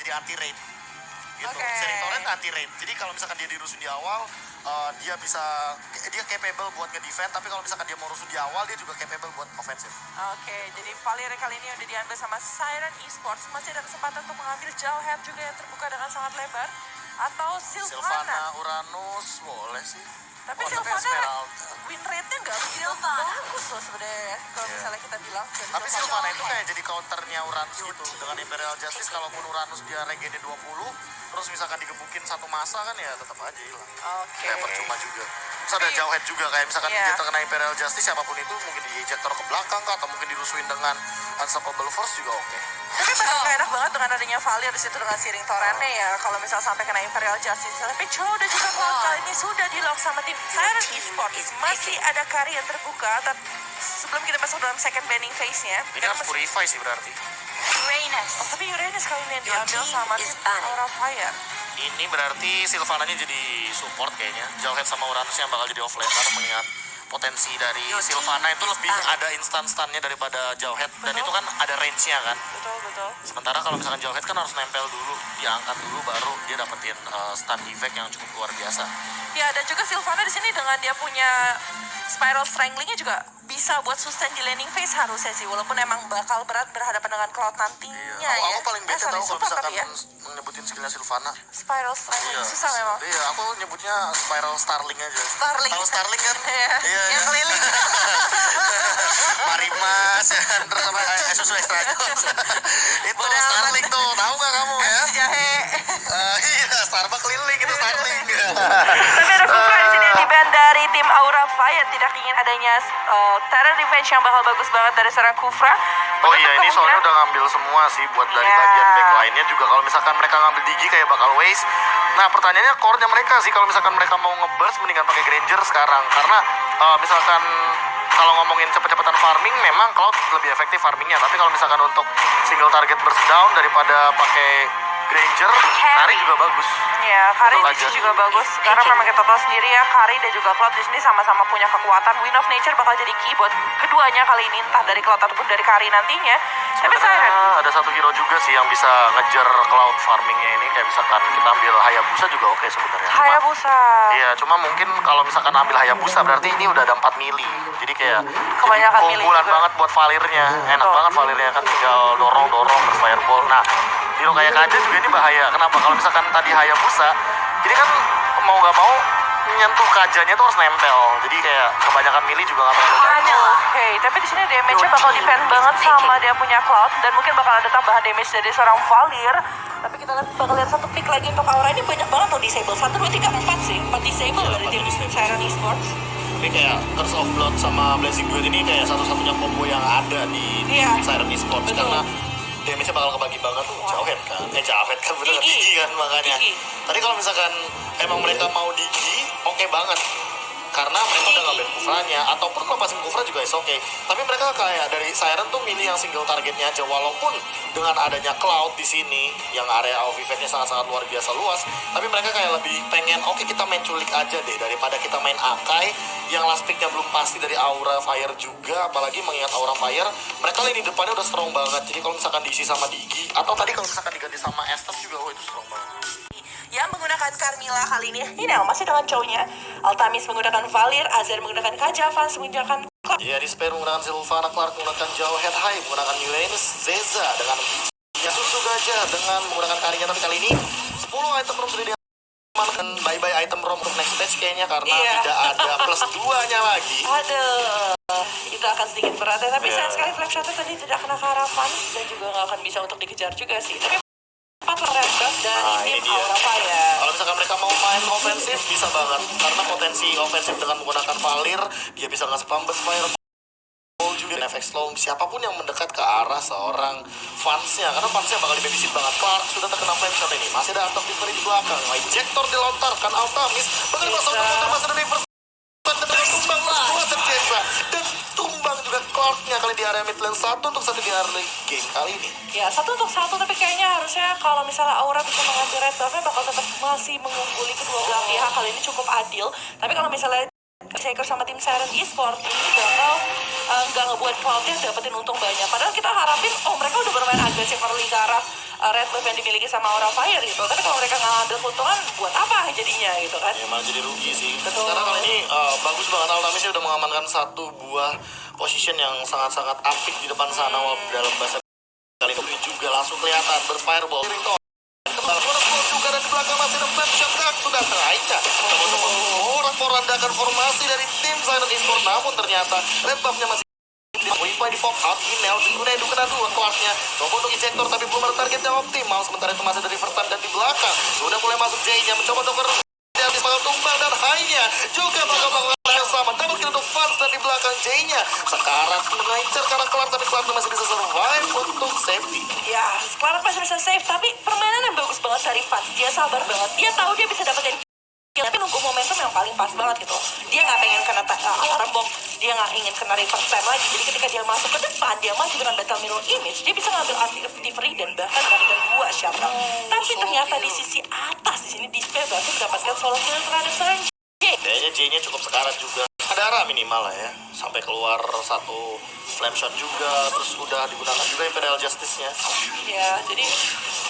dia anti raid gitu. Searing Torrent anti raid. Jadi kalau misalkan dia dirusuh di awal, dia capable buat nge-defend, tapi kalau misalkan dia mau rusuh di awal, dia juga capable buat offensive. Jadi Valir kali ini udah diambil sama Siren Esports. Masih ada kesempatan untuk mengambil Jawhead juga yang terbuka dengan sangat lebar. Atau Sylvana. Uranus, boleh sih. Tapi Sylvana win rate-nya nggak begitu bagus loh sebenarnya kalau misalnya kita bilang. Tapi Sylvana itu kayak jadi counternya Uranus gitu. Dengan Imperial Justice, kalaupun Uranus dia regennya 20, terus misalkan digebukin satu masa kan ya tetap aja hilang. Kayak percuma juga. Terus ada Jawhead juga, kayak misalkan dia terkena Imperial Justice, siapapun itu mungkin di ejector ke belakang kah, atau mungkin dirusuhin dengan Unstoppable Force juga oke. Tapi bakal enak banget dengan adanya Valir di situ dengan Searing Torrent-nya ya, kalau misal sampai kena Imperial Justice. Tapi Cho dan juga Cloud kali ini sudah di-lock sama tim Siren Esports. Masih ada carry yang terbuka, tapi sebelum kita masuk dalam second banning phase-nya. Ini harus purify sih berarti. Tapi Uranus kali ini yang diambil sama tim Aura Fire. Ini berarti Sylvananya jadi support kayaknya. Jawhead sama Uranus yang bakal jadi offlaner, mengingat potensi dari Sylvana itu lebih ada instant stun-nya daripada Jawhead. Dan itu kan ada range-nya kan. Betul. Sementara kalau misalkan Jawhead kan harus nempel dulu, diangkat dulu baru dia dapetin stun effect yang cukup luar biasa. Ya, dan juga Sylvana di sini dengan dia punya Spiral Strangling-nya juga bisa buat sustain di laning phase harusnya sih, walaupun emang bakal berat berhadapan dengan Cloud nantinya. Aku paling bete tau kalau misalkan ya? menyebutin skillnya Sylvana. Spiral Strangling susah memang. Iya, aku nyebutnya Spiral Starling aja. Tahu Starling kan? Iya. Yang keliling. Marimas ya kan, terus sama susu extra itu Starling tuh, tahu nggak kamu ya? Jahe. Iya, Starbucks keliling itu Starling. Tapi ada Kufra di sini yang di-ban dari tim Aura Fire. Tidak ingin adanya Terran Revenge yang bakal bagus banget dari seorang Kufra. Oh iya, ini soalnya udah ngambil semua sih buat dari bagian backline-nya juga. Kalau misalkan mereka ngambil Digi kayak bakal waste. Nah, pertanyaannya core-nya mereka sih, kalau misalkan mereka mau nge-burst mendingan pakai Granger sekarang. Karena misalkan kalau ngomongin cepet-cepetan farming, memang Cloud lebih efektif farmingnya. Tapi kalau misalkan untuk single target burst down daripada pakai Granger, Kari juga bagus. Ya, Kari di sini juga bagus. Karena memang kita tahu sendiri ya, Kari dan juga Cloud di sini sama-sama punya kekuatan. Wind of Nature bakal jadi key buat keduanya kali ini, entah dari Cloud ataupun dari Kari nantinya. Tapi ada satu hero juga sih yang bisa ngejar Cloud farmingnya ini. Kayak misalkan kita ambil Hayabusa juga oke sebenarnya. Hayabusa. Iya, cuma mungkin kalau misalkan ambil Hayabusa berarti ini udah ada 4 mili. Jadi kayak kebanyakan mili keunggulan banget buat Valirnya. Enak banget Valirnya kan, tinggal dorong fireball. Nah, hero kayak Kaja juga ini bahaya. Kenapa? Kalau misalkan tadi Hayabusa, jadi kan mau nggak mau nyentuh Kajanya tuh harus nempel. Jadi kayak kebanyakan mili juga nggak perlu. Tapi di sini damage-nya bakal depend banget sama dia punya Cloud, dan mungkin bakal ada tambahan damage dari seorang Valir. Tapi kita bakal lihat satu pick lagi untuk Aura. Ini banyak banget loh disable. 1, 2, 3, 4 sih. 4 disable dari tim Siren Esports. Tapi kayak Curse of Blood sama Blazing Duet ini kayak satu-satunya combo yang ada di Siren Esports. Karena damage-nya bakal kebagi banget tuh. Jawhead kan bener Digi kan makanya. Tadi kalau misalkan emang mereka mau Digi, oke banget. Karena mereka udah ngambil Kufranya, ataupun lepasin Kufra juga is oke. Tapi mereka kayak dari Siren tuh milih yang single targetnya aja, walaupun dengan adanya Cloud di sini yang area of effect-nya sangat-sangat luar biasa luas, tapi mereka kayak lebih pengen oke, kita main culik aja deh daripada kita main Akai yang last pick-nya belum pasti dari Aura Fire juga. Apalagi mengingat Aura Fire, mereka lini depannya udah strong banget. Jadi kalau misalkan diisi sama Digi, atau tadi kalau misalkan diganti sama Estes juga, itu strong banget. Yang menggunakan Carmilla kali ini masih dengan cowoknya. Altamis menggunakan Valir, Azir menggunakan Kaja, Vans menggunakan Clark. Iya, Despair menggunakan Sylvana, Clark menggunakan Jawhead, High menggunakan Uranus, Zeza dengan Susu Gajah dengan menggunakan Karinya. Tapi kali ini 10 item room sudah diamankan. Bye-bye item room untuk next stage kayaknya, karena tidak ada plus 2-nya lagi. Itu akan sedikit berat ya. Tapi sayang sekali Flash Shot tadi tidak kena ke arah Vans, dan juga nggak akan bisa untuk dikejar juga sih. Tapi 4 Red dari tim Aura Fire. Kalau misalkan mereka mau main ofensif, bisa banget. Karena potensi ofensif dengan menggunakan Valir, dia bisa nge-spam Fireball juga, efek slow siapapun yang mendekat ke arah seorang fansnya. Karena fansnya bakal dibabysit banget. Clark sudah terkena flame shot ini. Masih ada Antok Victory di belakang. Ejector dilontarkan, Altamis bakal dipasang ke motor masa reverse. Tumbang dan tumbang juga Clarknya kali di area mid lane. 1 untuk 1 di area game kali ini. Ya, 1 untuk 1, tapi kayaknya harusnya kalau misalnya Aura bisa mengambil red buff-nya bakal tetap masih mengungguli kedua belah pihak. Kali ini cukup adil. Tapi kalau misalnya Shaker sama tim Siren Esport ini bakal nggak ngebuat Cloud-nya dapetin untung banyak. Padahal kita harapin, mereka udah bermain agresif early ke arah red buff yang dimiliki sama Aura Fire gitu. Tapi kalau mereka nggak ngambil keuntungan, buat apa jadinya gitu kan? Ya malah jadi rugi sih. Betul. Karena kali ini bagus banget Altamis udah mengamankan satu buah position yang sangat-sangat apik di depan sana. Walaupun dalam bahasa kali ini juga langsung kelihatan berfireball. Kembali juga dan di belakang masih ada flash shot sudah terancam. Teman-teman porak-porandakan formasi dari tim Siren Esport, namun ternyata red buff-nya masih Wifi di pop out, Inel, udah edu kena dua kelasnya. Coba untuk injektor tapi belum ada target yang optimal. Sementara itu masih dari Vertan dan di belakang sudah mulai masuk J-nya mencoba untuk habis bakal tumbang dan high-nya juga bakal melakukan yang sama. Dapat kill untuk Fans dan di belakang J-nya. Sekarang mengejar karena kelar tapi kelar masih bisa survive untuk safety. Ya, Clara masih bisa save, tapi permainan yang bagus banget dari Fans. Dia sabar banget, dia tahu dia bisa dapetin kill, tapi nunggu momentum yang paling pas banget gitu. Dia nggak pengen kena alarm bomb, dia nggak ingin kena reverse time lagi. Jadi ketika dia masuk ke depan, dia maju dengan battle mirror image, dia bisa ngambil artifactory dan bahkan mendapatkan 2 shutdown. Tapi ternyata di sisi atas di sini Despair berhasil mendapatkan solo kill terhadap seorang J. Kayaknya J-nya cukup sekarat juga. Ada arah minimal lah ya, sampai keluar satu flame shot juga, terus udah digunakan juga Imperial Justice-nya. Ya, jadi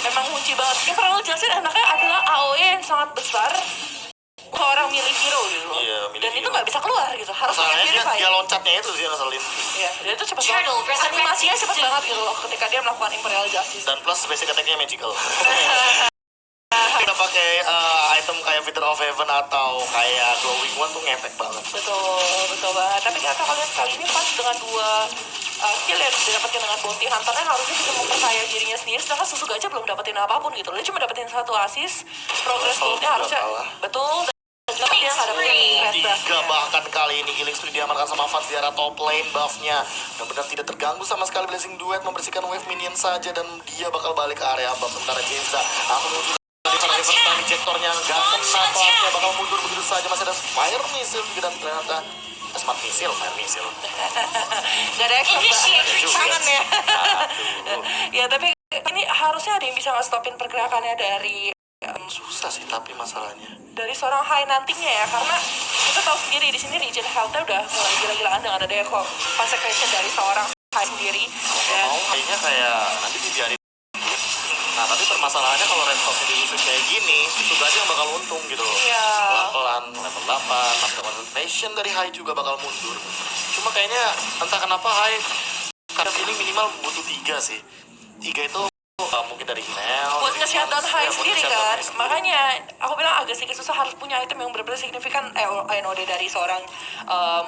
memang kunci banget. Imperial Justice anaknya adalah AOE yang sangat besar. Seorang milih hero gitu. Iya, dan itu nggak bisa keluar gitu. Harus pakai Purify. Dia loncatnya itu sih yang ngeselin. Iya, dia itu cepat banget. Animasinya cepat banget gitu loh ketika dia melakukan Imperial Justice. Dan plus basic attack-nya magical. Kita pakai item kayak Feather of Heaven atau kayak Glowing One tuh ngefek banget. Betul banget. Tapi kata kalian kali ini pas dengan 2 kill yang didapatkan dengan bounty hunternya harusnya bisa memperkaya dirinya sendiri, sedangkan Susu Gajah belum dapetin apapun gitu. Dia cuma dapetin 1 assist, progress goldnya harusnya betul. Tapi dia nggak dapetin red buff. 3 bahkan kali ini healing spree diamankan sama Fans di arah top lane buff-nya. Benar-benar tidak terganggu sama sekali. Blazing Duet membersihkan wave minion saja dan dia bakal balik ke area buff. Sementara Genza aku menuju di para time injektornya nggak kena buff-nya, bakal mundur begitu saja. Masih ada fire missile juga dan ternyata smart missile, fire missile. Gak ada extra tangan ya. Ya tapi ini harusnya ada yang bisa nge-stopin pergerakannya dari susah sih tapi masalahnya dari seorang High nantinya ya, karena kita tahu sendiri di sini region health-nya udah mulai gila-gilaan dengan ada consecration dari seorang High sendiri. Dan kayaknya kayak nanti dibiarin. Nah tapi permasalahannya kalau red box diusir kayak gini, itu aja yang bakal untung gitu loh. Iya. Pelan-pelan, level 8, master concentration dari High juga bakal mundur. Cuma kayaknya entah kenapa High karena feeling minimal butuh 3 sih. 3 itu mungkin dari email buat nge-shutdown High sendiri kan. sendiri. Makanya aku bilang agak sedikit susah, harus punya item yang benar-benar signifikan NOD dari seorang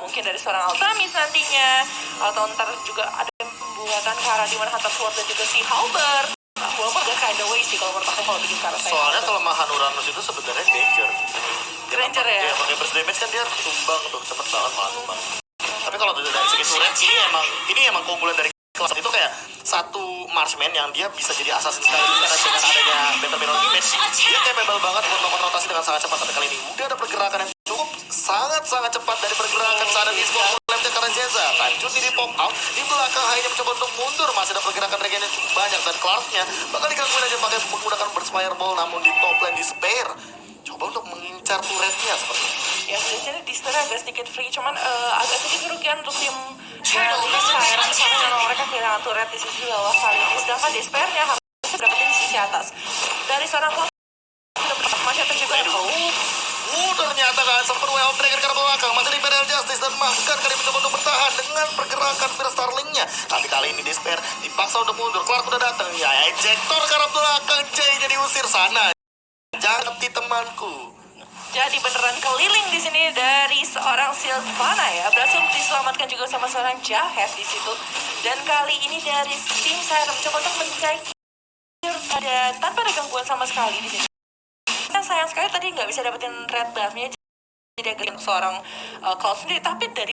mungkin dari seorang Altamis nantinya, atau ntar juga ada pembuatan Kara di mana Hunter Sword dan juga si Halberd. Walaupun agak kind of way sih kalau menurut aku kalau bikin Kara saya. Soalnya kelemahan Uranus itu sebenarnya danger. Ranger ya. Dia pakai burst damage kan dia tumbang tuh, cepet banget malah tumbang. Tapi kalau dari segi turret ini emang keunggulan dari kelas itu kayak satu marksman yang dia bisa jadi assassin sekaligus karena dengan adanya Battle Mirror Image dia capable banget buat melakukan rotasi dengan sangat cepat. Tapi kali ini udah ada pergerakan yang cukup sangat cepat dari pergerakan Siren Esport mulai karena Jeza lanjut di pop out di belakang hanya mencoba untuk mundur, masih ada pergerakan regen yang cukup banyak dan Clarknya bakal digangguin aja pakai menggunakan burst fireball, namun di top lane di spare coba untuk mengincar turretnya seperti itu. Ya biasanya di Star agak sedikit free, cuman agak sedikit kerugian untuk tim Siren karena memang mereka kehilangan turret di sisi bawah kali ini, sedangkan Despair-nya harus dapetin di sisi atas. Dari seorang klub masih ada juga ternyata kan sempat WO Dragon ke belakang, masih Imperial Justice dan bahkan kali mencoba untuk bertahan dengan pergerakan Fire Starling-nya. Tapi kali ini Despair dipaksa untuk mundur. Clark udah datang, ya ejector ke belakang, J jadi usir sana. Jangan di temanku. Jadi beneran keliling di sini dari seorang Sylvana ya, berhasil diselamatkan juga sama seorang Jahet di situ. Dan kali ini dari tim saya mencoba untuk mencari dan tanpa ada gangguan sama sekali di sini. Sayang sekali tadi nggak bisa dapetin red buff-nya, jadi agak seorang Cloud sendiri. Tapi dari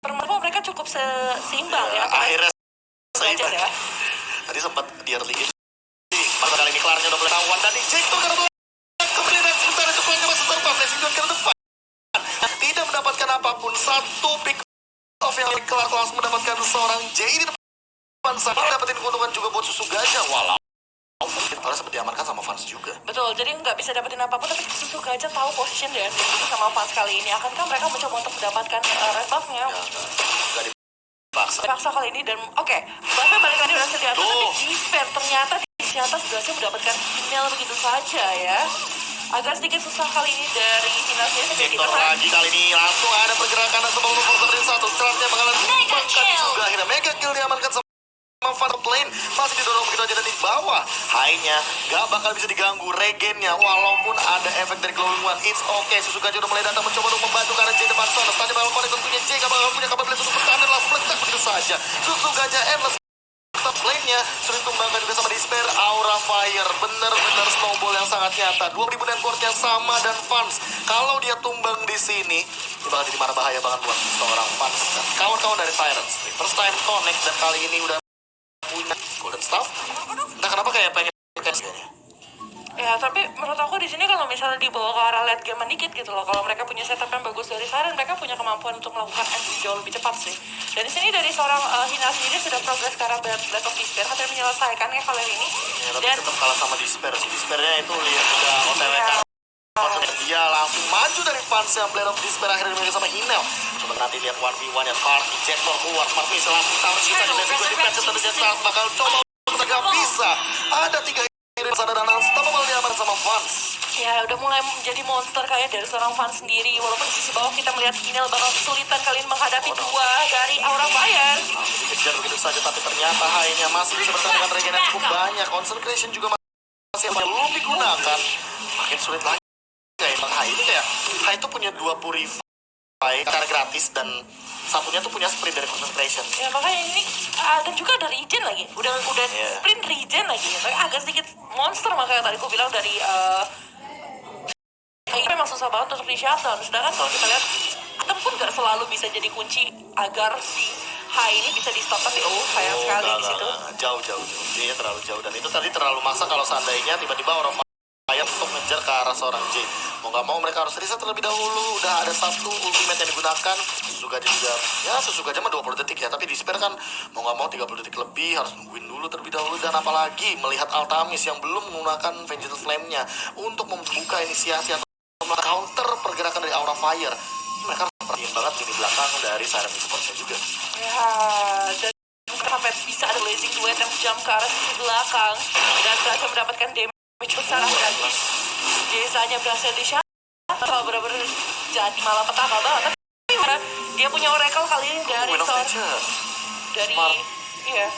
permainan mereka cukup seimbang ya. Akhirnya seimbang ya. Tadi sempat di early game. Masa kali ini Clarknya udah mulai tawan dan ejector ke belakang. Kemudian sebentar itu Clarknya masih survive, Lexington ke depan. Tidak mendapatkan apapun, satu pick off yang Clark langsung mendapatkan seorang J di depan sana. Dapetin keuntungan juga buat Susu Gajah. Walau sektornya sempat diamankan sama fans juga. Betul, jadi nggak bisa dapetin apapun, tapi Suzuka aja tahu position dan sama fans kali ini. Akankah mereka mencoba untuk mendapatkan red buff-nya? Ya, nggak dipaksa. Paksa kali ini dan oke, buff-nya balik lagi berhasil diambil, tapi Despair ternyata di atas berhasil mendapatkan email begitu saja ya. Agak sedikit susah kali ini dari finalnya sampai kita lagi kali ini langsung ada pergerakan sebelum Forza satu. Setelahnya bakalan dikembangkan juga. Akhirnya mega kill diamankan sama Van Plane. Masih didorong begitu aja dan di bawah. High-nya gak bakal bisa diganggu. Regennya walaupun ada efek dari Glowing One. It's okay. Suzuka udah mulai datang mencoba untuk membantu karena J depan sana. Tadi bakal connect tentunya J gak bakal punya kapabilitas untuk bertahan dan langsung meledak begitu saja. Suzuka aja endless. Lane-nya sudah ditumbangkan juga sama Despair. Aura Fire bener-bener snowball yang sangat nyata. 2000 network yang sama dan fans. Kalau dia tumbang di sini, ini bakal jadi marah bahaya banget buat seorang fans dan kawan-kawan dari Sirens. First time connect dan kali ini udah punya Golden Staff. Entah kenapa kayak pengen kayaknya. ya, tapi menurut aku di sini kalau misalnya dibawa ke arah late game dikit gitu loh. Kalau mereka punya setup yang bagus dari Siren, mereka punya kemampuan untuk melakukan entry jauh lebih cepat sih. Dan di sini dari seorang Hina sendiri sudah progres ke arah Blade of Despair, hampir menyelesaikan ya kali ini. Ya, tapi Dan tetap kalah sama Despair sih. Despairnya itu lihat udah OTW kan. Dia langsung maju dari fans yang Blade of Despair akhirnya dimiliki sama Hinel. Coba nanti lihat 1v1 ya. Park Ejector keluar. Smart Missile langsung tahu sisa dan juga di patch tapi Jet bakal coba gak bisa. Ada 3 hero sana dan unstoppable diaman sama fans. ya udah mulai menjadi monster kayak dari seorang fans sendiri. Walaupun di sisi bawah kita melihat Hinel bakal kesulitan kali ini menghadapi dua dari Aura Fire. Dikejar begitu saja tapi ternyata high-nya masih bisa bertahan dengan regen yang cukup banyak. Concentration juga masih belum digunakan. Makin sulit lagi. Emang high ini kayak high itu punya 2 purify karena gratis dan satunya tuh punya sprint dari concentration. Ya makanya ini dan juga ada regen lagi. Udah sprint regen lagi. Agak sedikit monster makanya tadi aku bilang dari ini memang susah banget untuk di shutdown. Sedangkan kalau kita lihat Atom pun gak selalu bisa jadi kunci agar si high ini bisa di stop. Tapi sayang sekali di situ. Jauh. Dia terlalu jauh dan itu tadi terlalu maksa kalau seandainya tiba-tiba orang Fire untuk ngejar ke arah seorang J. Mau gak mau mereka harus reset terlebih dahulu. Udah ada satu ultimate yang digunakan. Suzuka juga, ya Suzuka aja mah 20 detik ya. Tapi Despair kan mau gak mau 30 detik lebih. Harus nungguin dulu terlebih dahulu. Dan apalagi melihat Altamis yang belum menggunakan Vengeance Flame-nya untuk membuka inisiasi atau counter pergerakan dari Aura Fire. Mereka harus perhatiin banget di belakang dari Siren Esports-nya juga. Ya, dan sampai bisa ada blazing duet yang jump ke arah sisi belakang. Dan berhasil mendapatkan damage besar lagi. Desanya berhasil di-shut. Kalau benar-benar jadi malah petaka banget. Tapi dia punya Oracle kali ini dari dari Smart. Iya.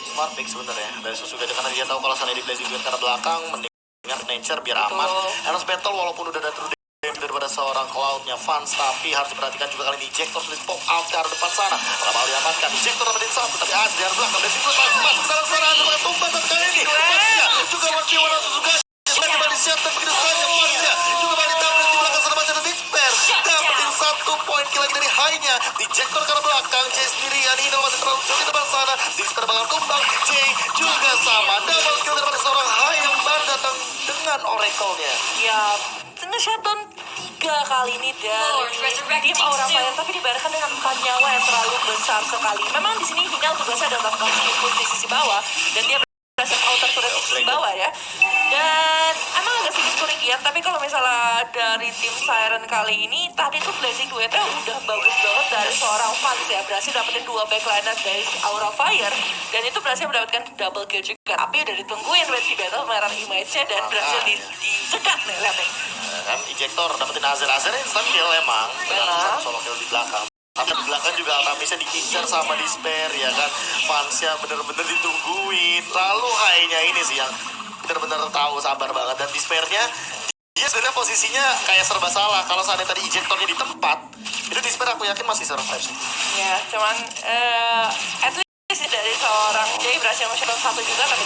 Smart pick sebenarnya dari Suzuka karena dia tahu kalau sana di blazing duet karena belakang mendingan nature biar aman. Endless Battle walaupun udah ada true damage daripada seorang Cloud-nya fans, tapi harus diperhatikan juga kali ini Ejector sudah pop out ke arah depan sana. Kalau mau diamankan Ejector dapetin satu tapi di arah belakang dari situ masuk ke dalam sana ada tumbang dan kali ini Fansnya juga masih warna Suzuka kembali siapkan begitu saja Fansnya juga balik tabrak di belakang sana macam Despair dapetin 1 poin kill lagi dari high-nya. Ejector ke arah belakang J sendirian ini masih terlalu jauh di depan sana. Despair bakal tumbang. J juga sama double kill daripada seorang high yang baru datang dengan Oracle-nya. Ya, nge-shutdown 3 kali ini dari tim Aura Fire, tapi dibayarkan dengan 4 nyawa yang terlalu besar sekali. Memang di sini Hinel tugasnya adalah melakukan skill di sisi bawah dan dia berhasil outer turret di sisi bawah ya. Dan emang agak sedikit kerugian, tapi kalau misalnya dari tim Siren kali ini tadi tuh blazing duetnya udah bagus banget dari seorang fans ya. Berhasil dapetin 2 backliner dari Aura Fire dan itu berhasil mendapatkan double kill juga. Tapi udah ditungguin Red Sea Battle merah image-nya dan berhasil dicegat nih, lihat nih. Kan Ejector dapetin Azer instant kill emang dengan solo kill di belakang. Tapi di belakang juga Altamisnya diincar sama Despair ya kan. Fansnya bener-bener ditungguin. Lalu high-nya ini sih yang bener-bener tahu sabar banget. Dan Despair-nya dia sebenarnya posisinya kayak serba salah. Kalau seandainya tadi Ejectornya di tempat, itu Despair aku yakin masih survive sih. Ya, cuman at least dari seorang Jay berhasil men-shutdown 1 juga, tapi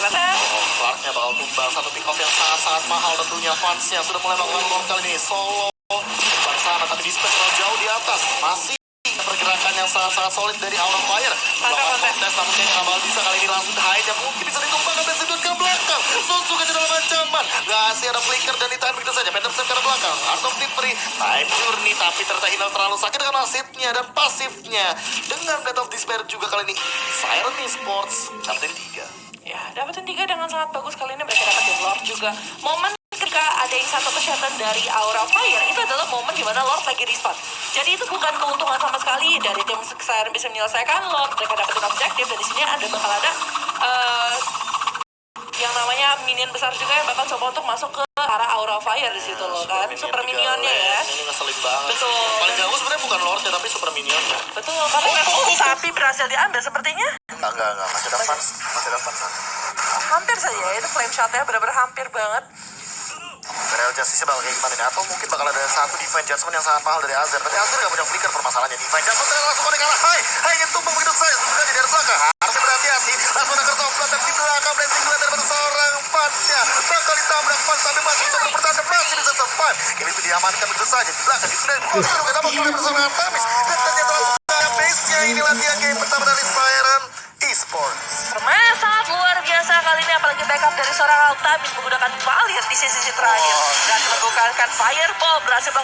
Clarknya bakal tumbang satu pick off yang sangat-sangat mahal tentunya. Fansnya sudah mulai melakukan lord kali ini solo depan sana tapi Despair terlalu jauh di atas. Masih pergerakan yang sangat-sangat solid dari Aura Fire. Melakukan kontes namun kayaknya nggak bakal bisa kali ini. Langsung high-nya mungkin bisa ditumbangkan dan sedot ke belakang. Suzuka ke dalam ancaman. Ngasih ada flicker dan ditahan begitu saja. Phantom Step ke belakang. Art of Victory. Time Journey tapi ternyata Hinel terlalu sakit dengan nasibnya dan pasifnya. Dengan Blade of Despair juga kali ini Siren Esports Kapten 3. ya Ya, dapetin 3 dengan sangat bagus. Kali ini mereka dapetin Lord juga. Momen ketika ada yang satu kesehatan dari Aura Fire, itu adalah momen dimana Lord lagi respawn. Jadi itu bukan keuntungan sama sekali dari tim Siren bisa menyelesaikan Lord. Mereka dapetin objektif, dan di sini bakal ada yang namanya minion besar juga yang bakal coba untuk masuk ke arah Aura Fire di situ loh kan. Super minionnya ya. Ini ngeselin banget. Betul. Paling ganggu sebenarnya bukan Lordnya tapi super minionnya. Betul, karena sapi berhasil diambil sepertinya. Enggak, masih depan sana. Hampir saja, itu flame shotnya benar-benar hampir banget. Real Justice bakal kayak gimana nih? Atau mungkin bakal ada satu Divine Judgment yang sangat mahal dari Azer. Tapi Azer gak punya flicker permasalahannya. Divine Judgment ternyata langsung kode kalah. Hai ingin tumbang begitu saja. Sebenarnya dari belakang. Harusnya berhati-hati. Langsung ada Curse of Blood dan di belakang Blessing Blade daripada seorang Fansnya. Bakal ditabrak Fans tapi masih coba bertahan dan masih bisa survive. Game itu diamankan begitu saja. Di belakang di Blade. Kita mau mulai bersama Tamis. Dan ternyata langsung ada base-nya. Ini latihan game pertama dari Siren Esports. Permainan sangat luar biasa kali ini, apalagi backup dari seorang Altamis menggunakan Valiant di sisi terakhir dan membukakan Fireball berhasil